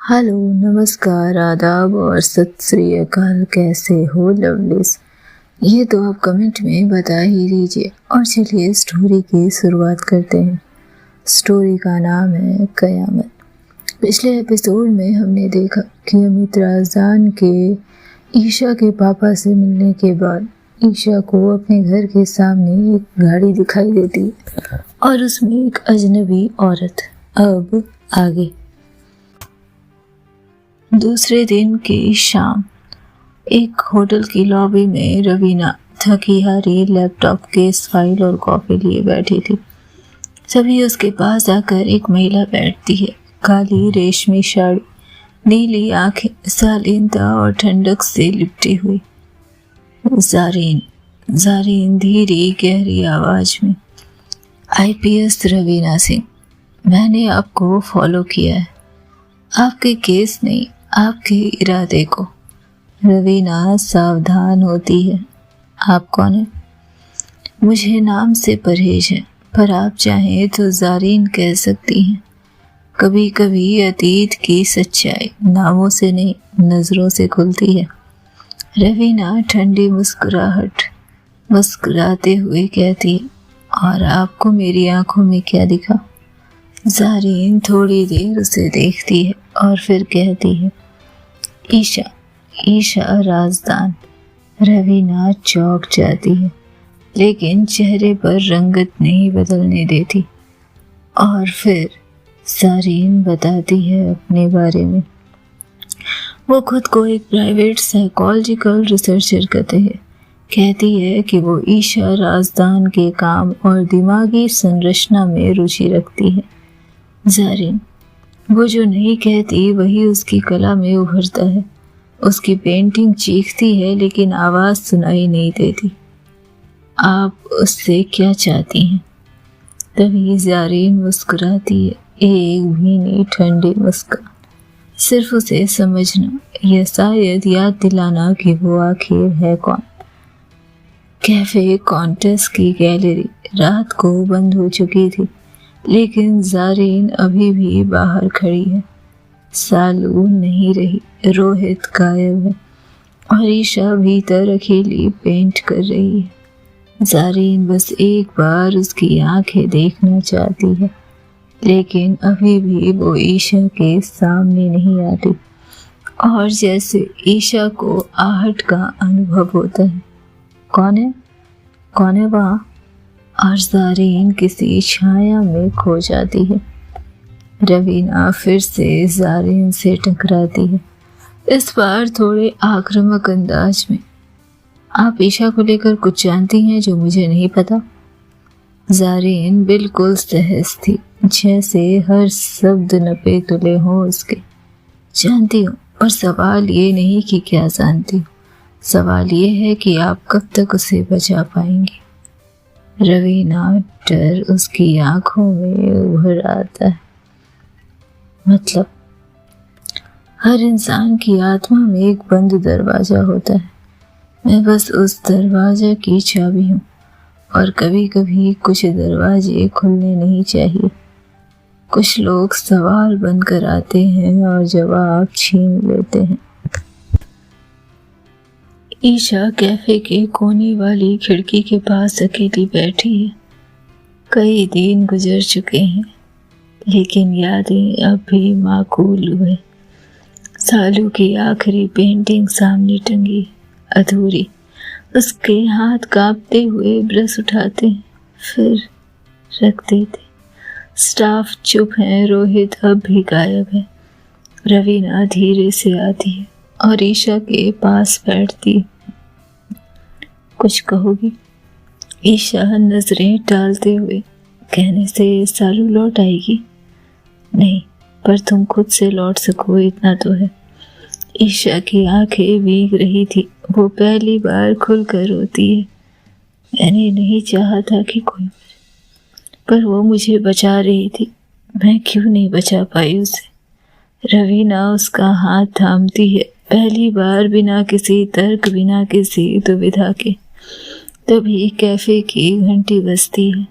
Hello, नमस्कार, आदाब और सत श्री अकाल। कैसे हो लवलीज? ये तो आप कमेंट में बता ही दीजिए। और चलिए स्टोरी की शुरुआत करते हैं। स्टोरी का नाम है कयामत। पिछले एपिसोड में हमने देखा कि अमित राजदान के ईशा के पापा से मिलने के बाद ईशा को अपने घर के सामने एक गाड़ी दिखाई देती है और उसमें एक अजनबी औरत। अब आगे। दूसरे दिन की शाम एक होटल की लॉबी में रवीना थकी हारी लैपटॉप केस फाइल और कॉफी लिए बैठी थी। तभी उसके पास आकर एक महिला बैठती है। काली रेशमी साड़ी, नीली आंखें, शालीनता और ठंडक से लिपटी हुई। जारीन जारीन धीरी गहरी आवाज में, आईपीएस रवीना सिंह, मैंने आपको फॉलो किया है, आपके केस नहीं, आपके इरादे को। रवीना सावधान होती है। आप कौन है? मुझे नाम से परहेज है, पर आप चाहें तो जारीन कह सकती हैं। कभी कभी अतीत की सच्चाई नामों से नहीं, नजरों से खुलती है। रवीना ठंडी मुस्कुराते हुए कहती है, और आपको मेरी आंखों में क्या दिखा? जारीन थोड़ी देर उसे देखती है और फिर कहती है, ईशा राजदान। रवीना चौंक जाती है, लेकिन चेहरे पर रंगत नहीं बदलने देती। और फिर जारीन बताती है अपने बारे में। वो खुद को एक प्राइवेट साइकोलॉजिकल रिसर्चर कहते हैं। कहती है कि वो ईशा राजदान के काम और दिमागी संरचना में रुचि रखती है। जारीन, वो जो नहीं कहती वही उसकी कला में उभरता है। उसकी पेंटिंग चीखती है लेकिन आवाज सुनाई नहीं देती। आप उससे क्या चाहती हैं? तभी जारीन मुस्कुराती है, एक भीनी ठंडी मुस्कान। सिर्फ उसे समझना, या शायद याद दिलाना कि वो आखिर है कौन। कैफे कॉन्टेस्ट की गैलरी रात को बंद हो चुकी थी, लेकिन जारीन अभी भी बाहर खड़ी है। सालू नहीं रही, रोहित गायब है और ईशा भीतर अकेली पेंट कर रही है। जारीन बस एक बार उसकी आंखें देखना चाहती है, लेकिन अभी भी वो ईशा के सामने नहीं आती और जैसे ईशा को आहट का अनुभव होता है। कौन है वहाँ? और जारीन किसी छाया में खो जाती है। रवीना फिर से जारीन से टकराती है, इस बार थोड़े आक्रामक अंदाज में। आप ईशा को लेकर कुछ जानती हैं जो मुझे नहीं पता? जारीन बिल्कुल सहज थी, जैसे हर शब्द नपे तुले हों उसके। जानती हूँ, पर सवाल ये नहीं कि क्या जानती हूँ, सवाल ये है कि आप कब तक उसे बचा पाएंगी। रवीना डर उसकी आंखों में उभर आता है। मतलब, हर इंसान की आत्मा में एक बंद दरवाजा होता है। मैं बस उस दरवाजा की चाबी हूँ, और कभी कभी कुछ दरवाजे खुलने नहीं चाहिए। कुछ लोग सवाल बनकर आते हैं और जवाब छीन लेते हैं। ईशा कैफे के कोने वाली खिड़की के पास अकेली बैठी है। कई दिन गुजर चुके हैं, लेकिन यादें अब भी माकूल हुए। सालू की आखिरी पेंटिंग सामने टंगी, अधूरी। उसके हाथ कांपते हुए ब्रश उठाते, फिर रख देते। स्टाफ चुप है, रोहित अब भी गायब है। रवीना धीरे से आती है और ईशा के पास बैठती है। कुछ कहोगी? ईशा नजरें टालते हुए, कहने से सालू लौट आएगी? नहीं, पर तुम खुद से लौट सको इतना तो है। ईशा की आंखें भीग रही थी। वो पहली बार खुलकर रोती है। मैंने नहीं चाहा था कि कोई मरे, पर वो मुझे बचा रही थी। मैं क्यों नहीं बचा पाई उसे? रवीना उसका हाथ थामती है, पहली बार बिना किसी तर्क, बिना किसी दुविधा के। तभी कैफे की घंटी बजती है।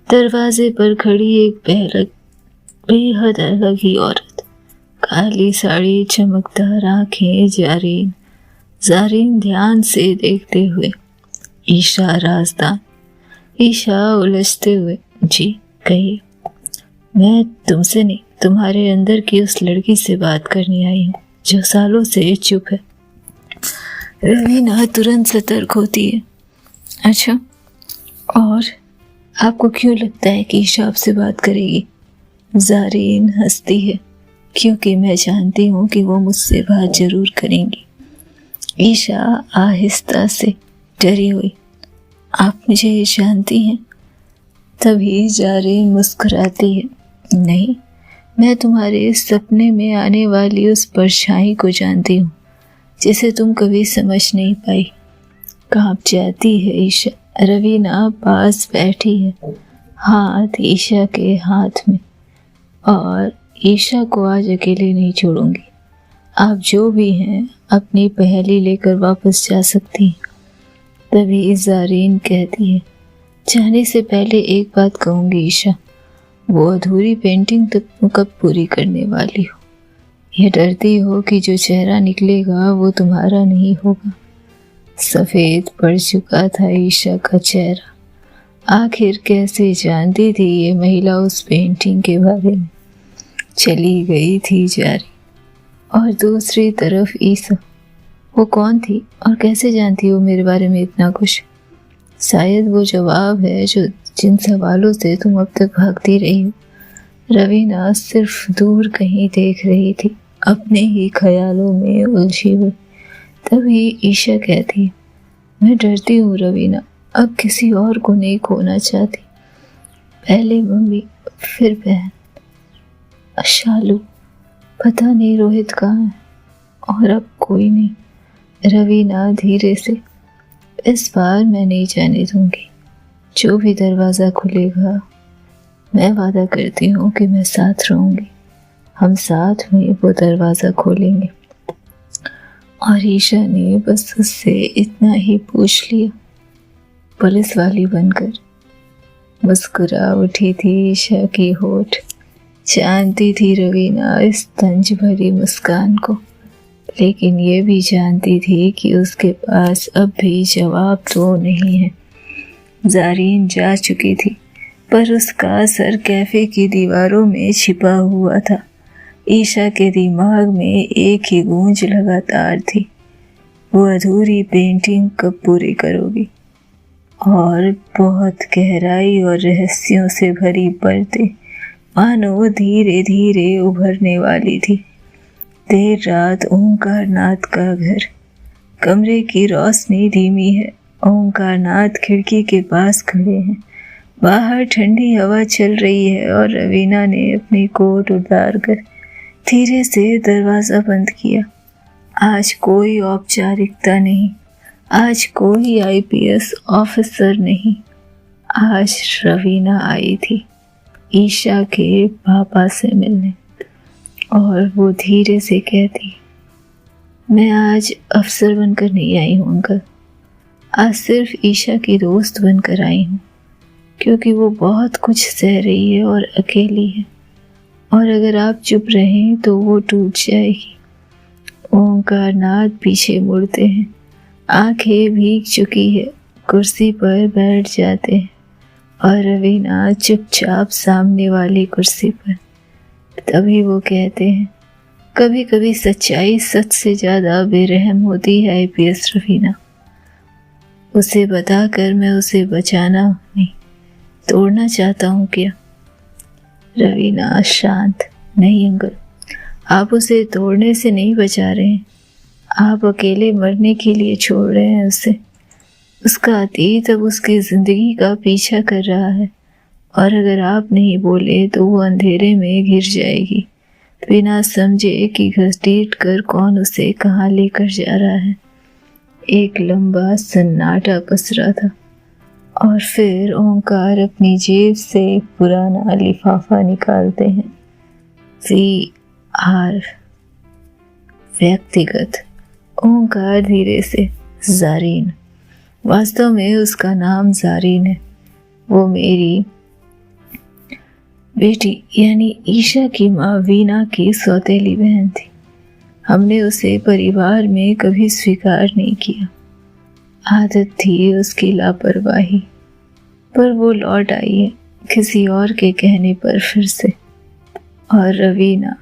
दरवाजे पर खड़ी एक बेहद अलग ही औरत, काली साड़ी, चमकदार आंखें, जारीन ध्यान से देखते हुए। ईशा राजदान। ईशा उलझते हुए, जी कहिए। मैं तुमसे नहीं, तुम्हारे अंदर की उस लड़की से बात करने आई हूँ जो सालों से चुप है। रवीना तुरंत सतर्क होती है। अच्छा, और आपको क्यों लगता है कि ईशा आपसे बात करेगी? जारीन हंसती है, क्योंकि मैं जानती हूँ कि वो मुझसे बात जरूर करेंगी। ईशा आहिस्ता से डरी हुई, आप मुझे जानती हैं? तभी जारीन मुस्कुराती है, नहीं, मैं तुम्हारे सपने में आने वाली उस परछाई को जानती हूँ जिसे तुम कभी समझ नहीं पाई। कांप जाती है ईशा। रवीना पास बैठी है, हाथ ईशा के हाथ में, और ईशा को आज अकेले नहीं छोड़ूंगी। आप जो भी हैं अपनी पहेली लेकर वापस जा सकती हैं। तभी जारीन कहती है, जाने से पहले एक बात कहूंगी ईशा, वो अधूरी पेंटिंग तुम कब पूरी करने वाली हो? ये डरती हो कि जो चेहरा निकलेगा वो तुम्हारा नहीं होगा। सफेद पड़ चुका था ईशा का चेहरा। आखिर कैसे जानती थी ये महिला उस पेंटिंग के बारे में? चली गई थी जारी। और दूसरी तरफ ईशा, वो कौन थी और कैसे जानती हो मेरे बारे में इतना कुछ? शायद वो जवाब है जो जिन सवालों से तुम अब तक भागती रही हो। रवीना सिर्फ दूर कहीं देख रही थी, अपने ही ख्यालों में उलझी हुई। तभी ईशा कहती है, मैं डरती हूँ रवीना, अब किसी और को नहीं खोना चाहती। पहले मम्मी, फिर बहन, शालू, पता नहीं रोहित कहाँ है, और अब कोई नहीं। रवीना धीरे से, इस बार मैं नहीं जाने दूंगी। जो भी दरवाज़ा खुलेगा, मैं वादा करती हूँ कि मैं साथ रहूंगी। हम साथ में वो दरवाज़ा खोलेंगे। और ईशा ने बस उससे इतना ही पूछ लिया, पुलिस वाली बनकर। मुस्कुरा उठी थी ईशा की होठ। जानती थी रवीना इस तंज भरी मुस्कान को, लेकिन ये भी जानती थी कि उसके पास अब भी जवाब तो नहीं है। जारीन जा चुकी थी, पर उसका सर कैफे की दीवारों में छिपा हुआ था। ईशा के दिमाग में एक ही गूंज लगातार थी, वो अधूरी पेंटिंग कब पूरी करोगी? और बहुत गहराई और रहस्यों से भरी परतें मानो धीरे धीरे उभरने वाली थी। देर रात ओंकारनाथ का घर। कमरे की रोशनी धीमी है। ओंकारनाथ खिड़की के पास खड़े हैं। बाहर ठंडी हवा चल रही है और रवीना ने अपनी कोट उतार कर धीरे से दरवाज़ा बंद किया। आज कोई औपचारिकता नहीं, आज कोई आईपीएस ऑफिसर नहीं। आज रवीना आई थी ईशा के पापा से मिलने, और वो धीरे से कहती, मैं आज अफसर बनकर नहीं आई हूँ अंकल, आज सिर्फ ईशा की दोस्त बनकर आई हूँ, क्योंकि वो बहुत कुछ सह रही है और अकेली है, और अगर आप चुप रहें तो वो टूट जाएगी। ओंकारनाथ पीछे मुड़ते हैं, आंखें भीग चुकी है, कुर्सी पर बैठ जाते हैं, और रवीना चुपचाप सामने वाली कुर्सी पर। तभी वो कहते हैं, कभी कभी सच्चाई सच से ज़्यादा बेरहम होती है आईपीएस रवीना। उसे बताकर मैं उसे बचाना नहीं, तोड़ना चाहता हूँ क्या? रवीना शांत, नहीं अंकल, आप उसे तोड़ने से नहीं बचा रहे हैं, आप अकेले मरने के लिए छोड़ रहे हैं उसे। उसका अतीत अब उसकी ज़िंदगी का पीछा कर रहा है, और अगर आप नहीं बोले तो वो अंधेरे में घिर जाएगी, बिना समझे कि घसीट कर कौन उसे कहाँ लेकर जा रहा है। एक लंबा सन्नाटा पसरा था, और फिर ओंकार अपनी जेब से एक पुराना लिफाफा निकालते हैं। VR, व्यक्तिगत। ओंकार धीरे से, जारीन, वास्तव में उसका नाम जारीन है। वो बेटी यानी ईशा की माँ वीना की सौतेली बहन थी। हमने उसे परिवार में कभी स्वीकार नहीं किया। आदत थी उसकी लापरवाही, पर वो लौट आई है किसी और के कहने पर फिर से। और रवीना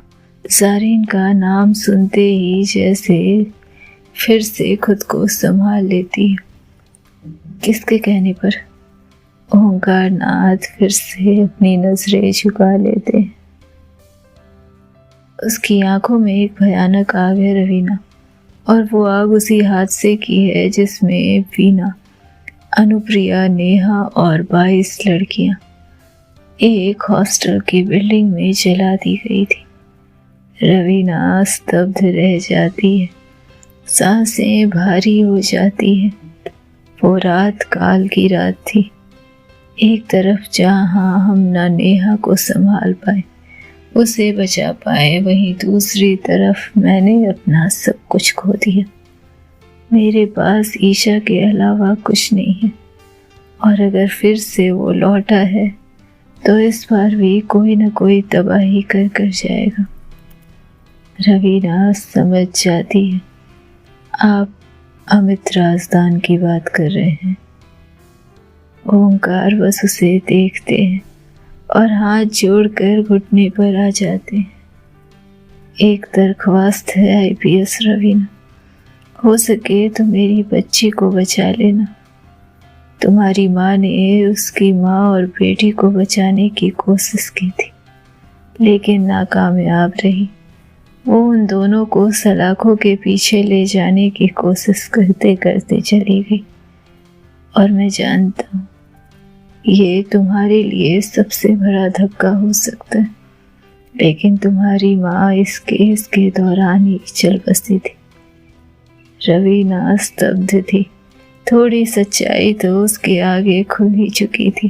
ज़ारीन का नाम सुनते ही जैसे फिर से खुद को संभाल लेती है। किसके कहने पर? ओंकार नाथ फिर से अपनी नजरें झुका लेते हैं। उसकी आंखों में एक भयानक आग है रवीना, और वो आग उसी हादसे की है जिसमें वीना, अनुप्रिया, नेहा और 22 लड़कियां एक हॉस्टल की बिल्डिंग में जला दी गई थी। रवीना स्तब्ध रह जाती है, सांसें भारी हो जाती है। वो रात काल की रात थी। एक तरफ जहां हम न नेहा को संभाल पाए, उसे बचा पाए, वहीं दूसरी तरफ मैंने अपना सब कुछ खो दिया। मेरे पास ईशा के अलावा कुछ नहीं है, और अगर फिर से वो लौटा है तो इस बार भी कोई न कोई तबाही कर कर जाएगा। रवीना समझ जाती है आप अमित राजदान की बात कर रहे हैं। ओंकार बस उसे देखते हैं और हाथ जोड़कर घुटने पर आ जाते हैं। एक दरख्वास्त है आईपीएस रवीना, हो सके तो मेरी बच्ची को बचा लेना। तुम्हारी माँ ने उसकी माँ और बेटी को बचाने की कोशिश की थी, लेकिन नाकामयाब रही। वो उन दोनों को सलाखों के पीछे ले जाने की कोशिश करते करते चली गई। और मैं जानता हूँ ये तुम्हारे लिए सबसे बड़ा धक्का हो सकता है, लेकिन तुम्हारी माँ इस केस के दौरान ही चल बसी थी। रवीना स्तब्ध थी। थोड़ी सच्चाई तो उसके आगे खुल ही चुकी थी,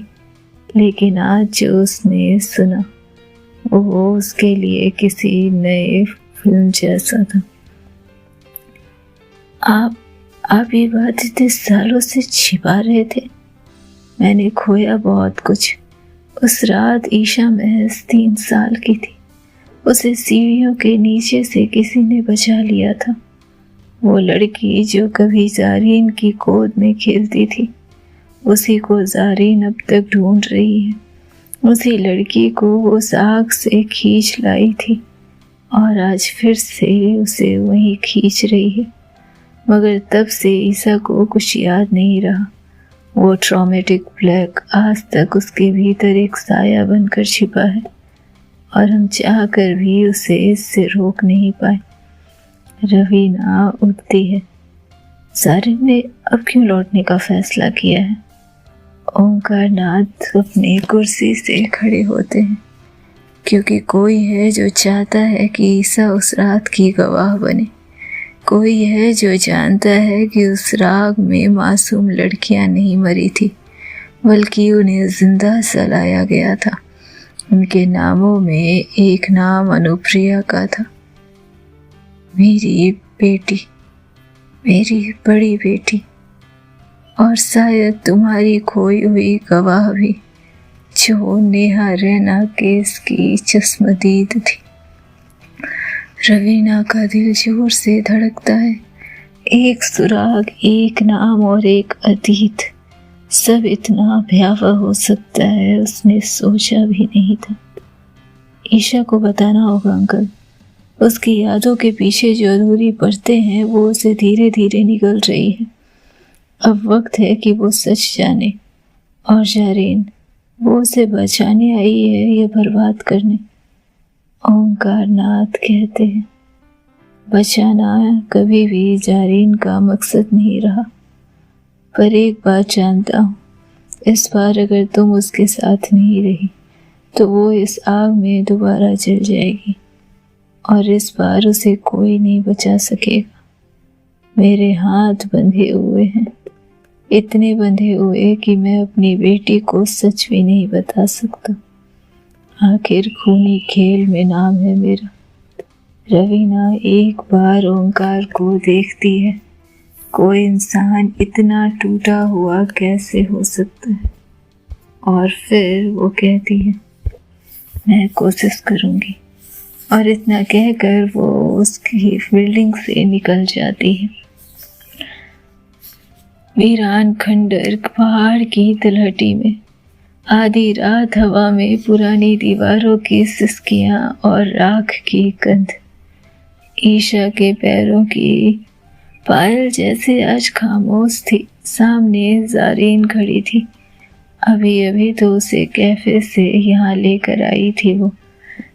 लेकिन आज जो उसने सुना वो उसके लिए किसी नए फिल्म जैसा था। आप ये बात इतने सालों से छिपा रहे थे? मैंने खोया बहुत कुछ। उस रात ईशा महज 3 साल की थी। उसे सीढ़ियों के नीचे से किसी ने बचा लिया था। वो लड़की जो कभी ज़ारीन की गोद में खेलती थी, उसी को ज़ारीन अब तक ढूंढ रही है। उसी लड़की को वो आग से खींच लाई थी, और आज फिर से उसे वहीं खींच रही है। मगर तब से ईसा को कुछ याद नहीं रहा। वो ट्रॉमेटिक ब्लैक आज तक उसके भीतर एक साया बनकर छिपा है, और हम चाह कर भी उसे इससे रोक नहीं पाए। रवीना उठती है। ज़ारीन ने अब क्यों लौटने का फैसला किया है? ओंकार नाथ अपनी कुर्सी से खड़े होते हैं। क्योंकि कोई है जो चाहता है कि ईसा उस रात की गवाह बने। कोई है जो जानता है कि उस राग में मासूम लड़कियां नहीं मरी थी, बल्कि उन्हें जिंदा जलाया गया था। उनके नामों में एक नाम अनुप्रिया का था। मेरी बेटी, मेरी बड़ी बेटी, और शायद तुम्हारी खोई हुई गवाह भी, जो नेहा रैना केस की चश्मदीद थी। रवीना का दिल जोर से धड़कता है। एक सुराग, एक नाम और एक अतीत, सब इतना भयावह हो सकता है उसने सोचा भी नहीं था। ईशा को बताना होगा अंकल। उसकी यादों के पीछे जो अधूरी परतें हैं वो उसे धीरे धीरे निगल रही है। अब वक्त है कि वो सच जाने। और ज़ारीन, वो उसे बचाने आई है या बर्बाद करने? ओंकार नाथ कहते हैं, बचाना कभी भी ज़ारीन का मकसद नहीं रहा। पर एक बात जानता हूँ, इस बार अगर तुम उसके साथ नहीं रही तो वो इस आग में दोबारा जल जाएगी, और इस बार उसे कोई नहीं बचा सकेगा। मेरे हाथ बंधे हुए हैं, इतने बंधे हुए कि मैं अपनी बेटी को सच भी नहीं बता सकता। आखिर खूनी खेल में नाम है मेरा। रवीना एक बार ओंकार को देखती है। कोई इंसान इतना टूटा हुआ कैसे हो सकता है? और फिर वो कहती है, मैं कोशिश करूंगी। और इतना कहकर वो उसकी बिल्डिंग से निकल जाती है। वीरान खंडर पहाड़ की तलहटी में आधी रात हवा में पुरानी दीवारों की सिसकियां और राख की गंध। ईशा के पैरों की पायल जैसे आज खामोश थी। सामने जारीन खड़ी थी। अभी अभी तो उसे कैफे से यहाँ लेकर आई थी वो।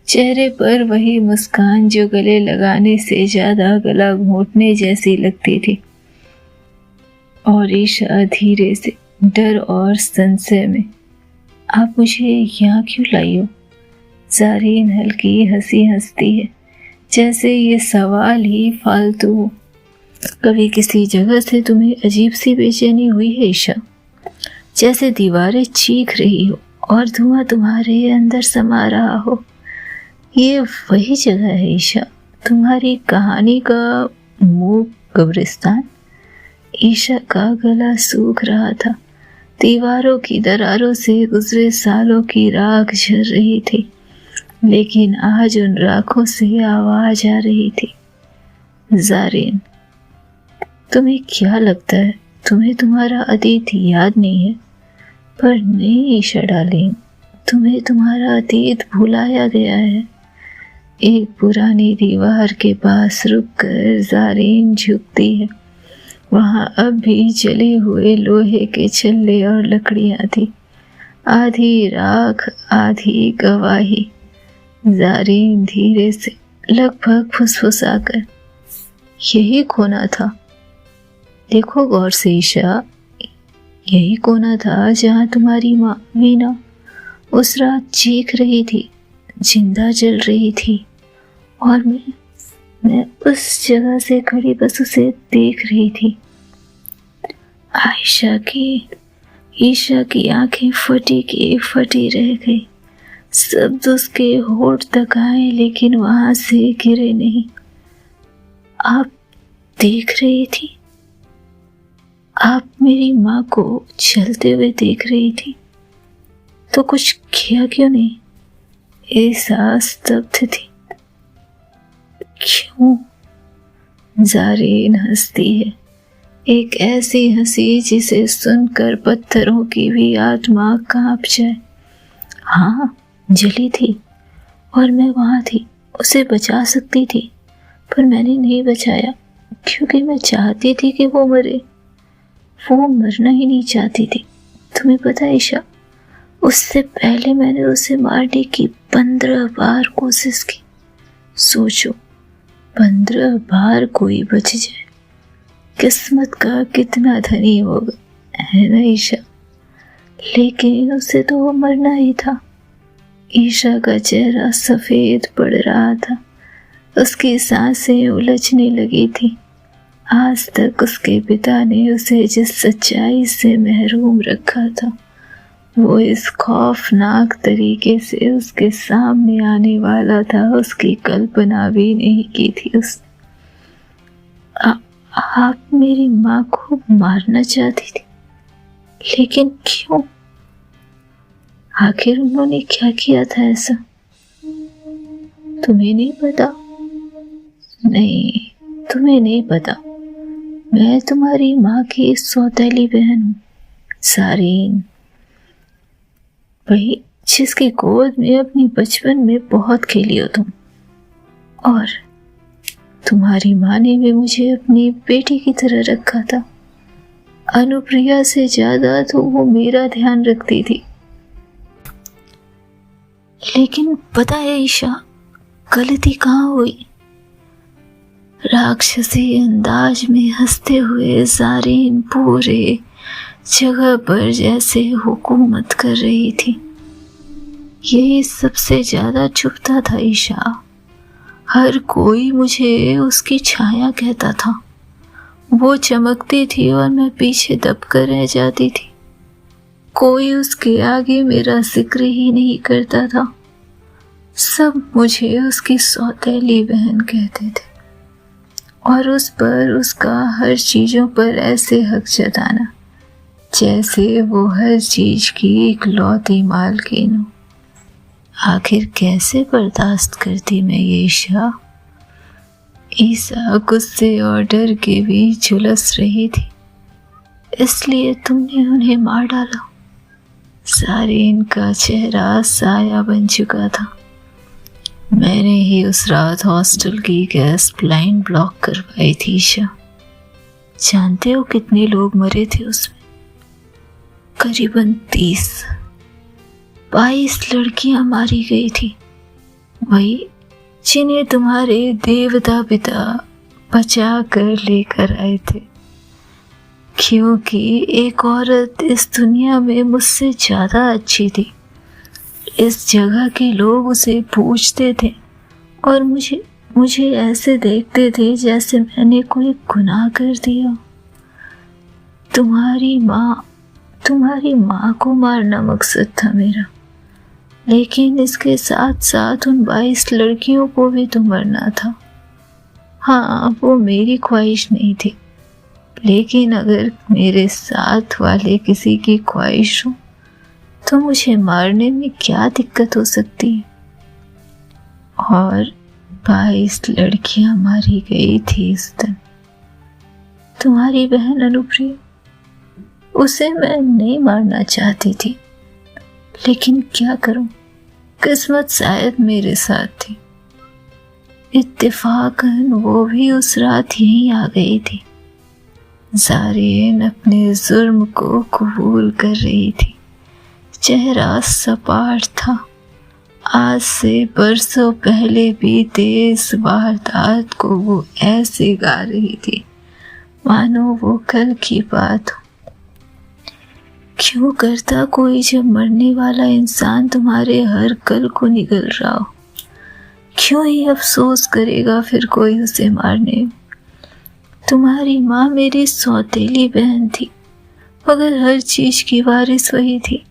चेहरे पर वही मुस्कान जो गले लगाने से ज्यादा गला घोंटने जैसी लगती थी। और ईशा धीरे से डर और संशय में, आप मुझे यहाँ क्यों लाई हो? जारीन हल्की हंसी हंसती है, जैसे ये सवाल ही फालतू हो। कभी किसी जगह से तुम्हें अजीब सी बेचैनी हुई है ईशा? जैसे दीवारें चीख रही हो और धुआं तुम्हारे अंदर समा रहा हो। ये वही जगह है ईशा, तुम्हारी कहानी का मूक कब्रिस्तान। ईशा का गला सूख रहा था। दीवारों की दरारों से गुजरे सालों की राख झर रही थी, लेकिन आज उन राखों से आवाज आ रही थी। जारीन, तुम्हें क्या लगता है तुम्हें तुम्हारा अतीत याद नहीं है? पर नहीं ईशा डार्लिंग, तुम्हें तुम्हारा अतीत भुलाया गया है। एक पुरानी दीवार के पास रुककर जारीन झुकती है। वहां अब भी जले हुए लोहे के छल्ले और लकड़ियां थी। आधी राख आधी गवाही। जारीन धीरे से लगभग फुसफुसाकर, यही कोना था। देखो गौर से ईशा, यही कोना था जहां तुम्हारी माँ वीना उस रात चीख रही थी, जिंदा जल रही थी। और मैं उस जगह से खड़ी बस उसे देख रही थी। ईशा की आंखें फटी की फटी रह गई। शब्द उसके होठ तक आए, लेकिन वहां से गिरे नहीं। आप देख रही थी? आप मेरी माँ को चलते हुए देख रही थी, तो कुछ किया क्यों नहीं? एहसास स्तब्ध थी। क्यों? जारीन हंसती है, एक ऐसी हंसी जिसे सुनकर पत्थरों की भी आत्मा कांप जाए। हाँ, जली थी और मैं वहां थी, उसे बचा सकती थी, पर मैंने नहीं बचाया क्योंकि मैं चाहती थी कि वो मरे। वो मरना ही नहीं चाहती थी। तुम्हें पता है ईशा, उससे पहले मैंने उसे मारने की 15 बार कोशिश की। सोचो, 15 बार कोई बच जाए, किस्मत का कितना धनी होगा, है ना ईशा? लेकिन उसे तो वो मरना ही था। ईशा का चेहरा सफेद पड़ रहा था। उसकी सांसें उलझने लगी थी। आज तक उसके पिता ने उसे जिस सच्चाई से महरूम रखा था, वो इस खौफनाक तरीके से उसके सामने आने वाला था, उसकी कल्पना भी नहीं की थी उसने। आप मेरी माँ को मारना चाहती थी, लेकिन क्यों? आखिर उन्होंने क्या किया था ऐसा? तुम्हें नहीं पता? नहीं, तुम्हें नहीं पता। मैं तुम्हारी माँ की सौतेली बहन हूँ, जारीन। वही जिसकी गोद में अपनी बचपन में बहुत खेली हो तुम। और तुम्हारी माँ ने भी मुझे अपनी बेटी की तरह रखा था। अनुप्रिया से ज्यादा तो वो मेरा ध्यान रखती थी। लेकिन पता है ईशा, गलती कहाँ हुई? राक्षसी अंदाज में हंसते हुए जारीन पूरे जगह पर जैसे हुकूमत कर रही थी। यही सबसे ज्यादा चुभता था ईशा। हर कोई मुझे उसकी छाया कहता था। वो चमकती थी और मैं पीछे दबकर रह जाती थी। कोई उसके आगे मेरा जिक्र ही नहीं करता था। सब मुझे उसकी सौतेली बहन कहते थे, और उस पर उसका हर चीजों पर ऐसे हक जताना जैसे वो हर चीज की इकलौती मालकिन हो। आखिर कैसे बर्दाश्त करती मैं ये ईशा। ईशा गुस्से और डर के बीच झुलस रही थी। इसलिए तुमने उन्हें मार डाला। सारीन का चेहरा साया बन चुका था। मैंने ही उस रात हॉस्टल की गैस लाइन ब्लॉक करवाई थी ईशा। जानते हो कितने लोग मरे थे उसमें? करीबन 22 लड़कियां मारी गई थी। वही जिन्हें तुम्हारे देवता पिता बचा कर लेकर आए थे, क्योंकि एक औरत इस दुनिया में मुझसे ज्यादा अच्छी थी। इस जगह के लोग उसे पूछते थे और मुझे ऐसे देखते थे जैसे मैंने कोई गुनाह कर दिया। तुम्हारी माँ को मारना मकसद था मेरा, लेकिन इसके साथ साथ उन 22 लड़कियों को भी तो मरना था। हाँ, वो मेरी ख्वाहिश नहीं थी, लेकिन अगर मेरे साथ वाले किसी की ख्वाहिश हो तो मुझे मारने में क्या दिक्कत हो सकती है। और 22 लड़कियां मारी गई थी इस दिन। तुम्हारी बहन अनुप्रिया, उसे मैं नहीं मारना चाहती थी, लेकिन क्या करूं, किस्मत शायद मेरे साथ थी। इत्तेफाकन वो भी उस रात यहीं आ गई थी। ज़ारीन अपने जुर्म को कबूल कर रही थी। चेहरा सपाट था। आज से बरसों पहले बीते इस वारदात को वो ऐसे गा रही थी मानो वो कल की बात हो। क्यों करता कोई जब मरने वाला इंसान तुम्हारे हर कल को निगल रहा हो? क्यों ही अफसोस करेगा फिर कोई उसे मारने? तुम्हारी माँ मेरी सौतेली बहन थी, मगर हर चीज की वारिस वही थी।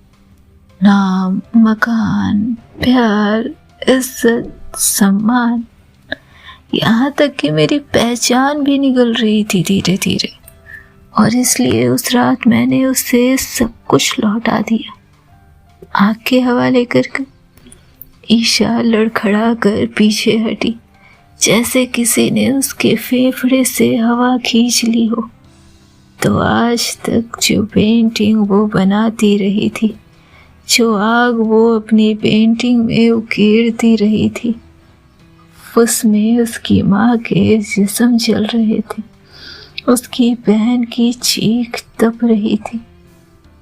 नाम, मकान, प्यार, इज्जत, सम्मान, यहाँ तक कि मेरी पहचान भी निगल रही थी धीरे धीरे। और इसलिए उस रात मैंने उसे सब कुछ लौटा दिया, आग के हवाले कर। ईशा लड़खड़ा कर पीछे हटी, जैसे किसी ने उसके फेफड़े से हवा खींच ली हो। तो आज तक जो पेंटिंग वो बनाती रही थी, जो आग वो अपनी पेंटिंग में उकेरती रही थी, उसमें उसकी माँ के जिस्म जल रहे थे। उसकी बहन की चीख तप रही थी।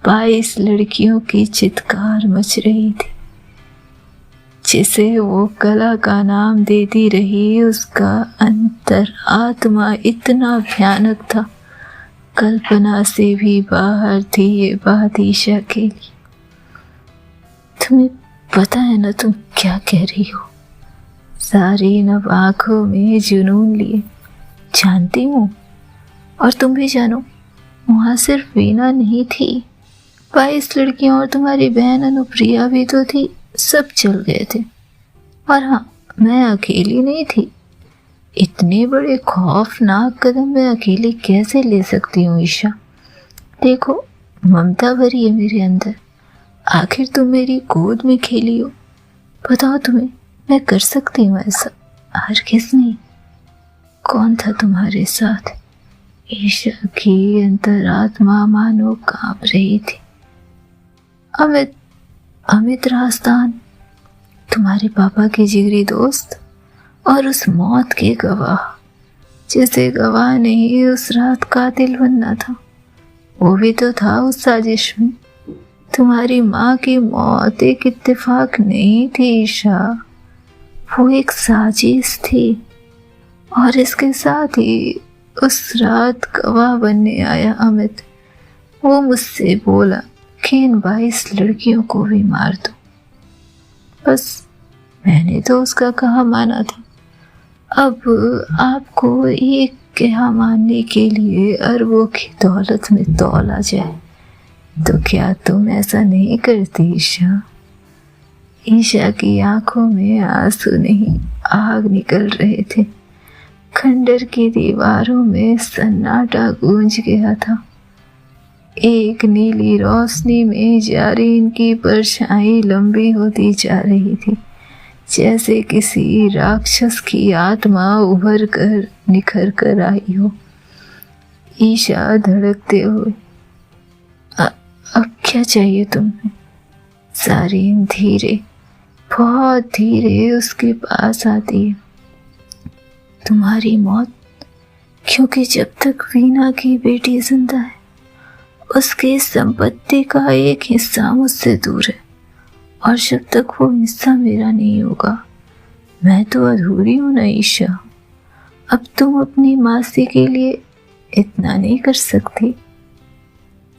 22 लड़कियों की चित्कार मच रही थी। जिसे वो कला का नाम देती रही, उसका अंतर आत्मा इतना भयानक था, कल्पना से भी बाहर थी ये बात ईशा के लिए। तुम्हें पता है ना तुम क्या कह रही हो? ज़ारीन अब आंखों में जुनून लिए। जानती हूँ, और तुम भी जानो, वहाँ सिर्फ वीना नहीं थी, 22 लड़कियां और तुम्हारी बहन अनुप्रिया भी तो थी। सब चल गए थे। और हाँ, मैं अकेली नहीं थी। इतने बड़े खौफनाक कदम मैं अकेली कैसे ले सकती हूँ ईशा? देखो, ममता भरी है मेरे अंदर। आखिर तुम मेरी गोद में खेली हो। बताओ, तुम्हें मैं कर सकती हूँ ऐसा? हरगिज़ नहीं। कौन था तुम्हारे साथ? ईशा की अंतरात्मा मानो कांप रही थी। अमित रास्तान, तुम्हारे पापा के जिगरी दोस्त और उस मौत के गवाह, जिसे गवाह नहीं उस रात कातिल बनना था, वो भी तो था उस साजिश में। तुम्हारी माँ की मौत एक इत्तेफाक नहीं थी ईशा, वो एक साजिश थी। और इसके साथ ही उस रात गवाह बनने आया अमित। वो मुझसे बोला कि इन 22 लड़कियों को भी मार दो। बस मैंने तो उसका कहा माना था। अब आपको एक कहा मानने के लिए अरबों की दौलत में तौला जाए, तो क्या तुम ऐसा नहीं करती ईशा? ईशा की आंखों में आंसू नहीं, आग निकल रहे थे। खंडर की दीवारों में सन्नाटा गूंज गया था। एक नीली रोशनी में जारीन की परछाई लंबी होती जा रही थी, जैसे किसी राक्षस की आत्मा उभर कर निखर कर आई हो। ईशा धड़कते हुए, अब क्या चाहिए तुम्हें? जारीन धीरे, बहुत धीरे उसके पास आती है। तुम्हारी मौत, क्योंकि जब तक वीना की बेटी जिंदा है उसकी संपत्ति का एक हिस्सा मुझसे दूर है, और जब तक वो हिस्सा मेरा नहीं होगा मैं तो अधूरी हूं ना ईशा। अब तुम अपनी मासी के लिए इतना नहीं कर सकती?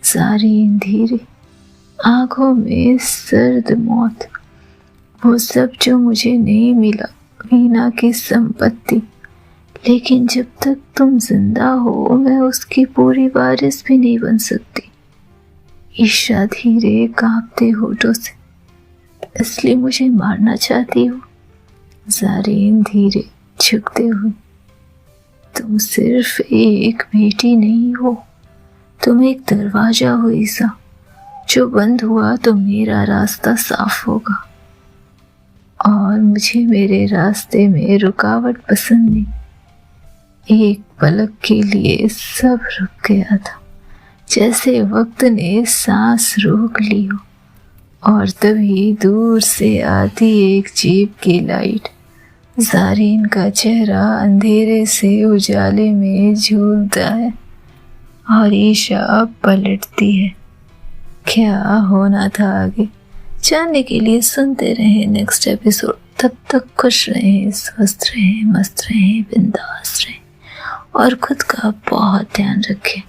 जारीन धीरे, आंखों में सर्द मौत, वो सब जो मुझे नहीं मिला, वीना की संपत्ति, लेकिन जब तक तुम जिंदा हो मैं उसकी पूरी वारिस भी नहीं बन सकती। ईशा धीरे कांपते होठों से, इसलिए मुझे मारना चाहती हो? जारीन धीरे झुकते हुए, तुम सिर्फ एक बेटी नहीं हो, तुम एक दरवाजा हो ईशा, जो बंद हुआ तो मेरा रास्ता साफ होगा, और मुझे मेरे रास्ते में रुकावट पसंद नहीं। एक पलक के लिए सब रुक गया था, जैसे वक्त ने सांस रोक ली हो, और तभी दूर से आती एक जीप की लाइट जारीन का चेहरा अंधेरे से उजाले में झूलता है, और ईशा पलटती है। क्या होना था आगे जानने के लिए सुनते रहें नेक्स्ट एपिसोड। तब तक खुश रहें, स्वस्थ रहें, मस्त रहें, बिंदास रहें, और खुद का बहुत ध्यान रखें।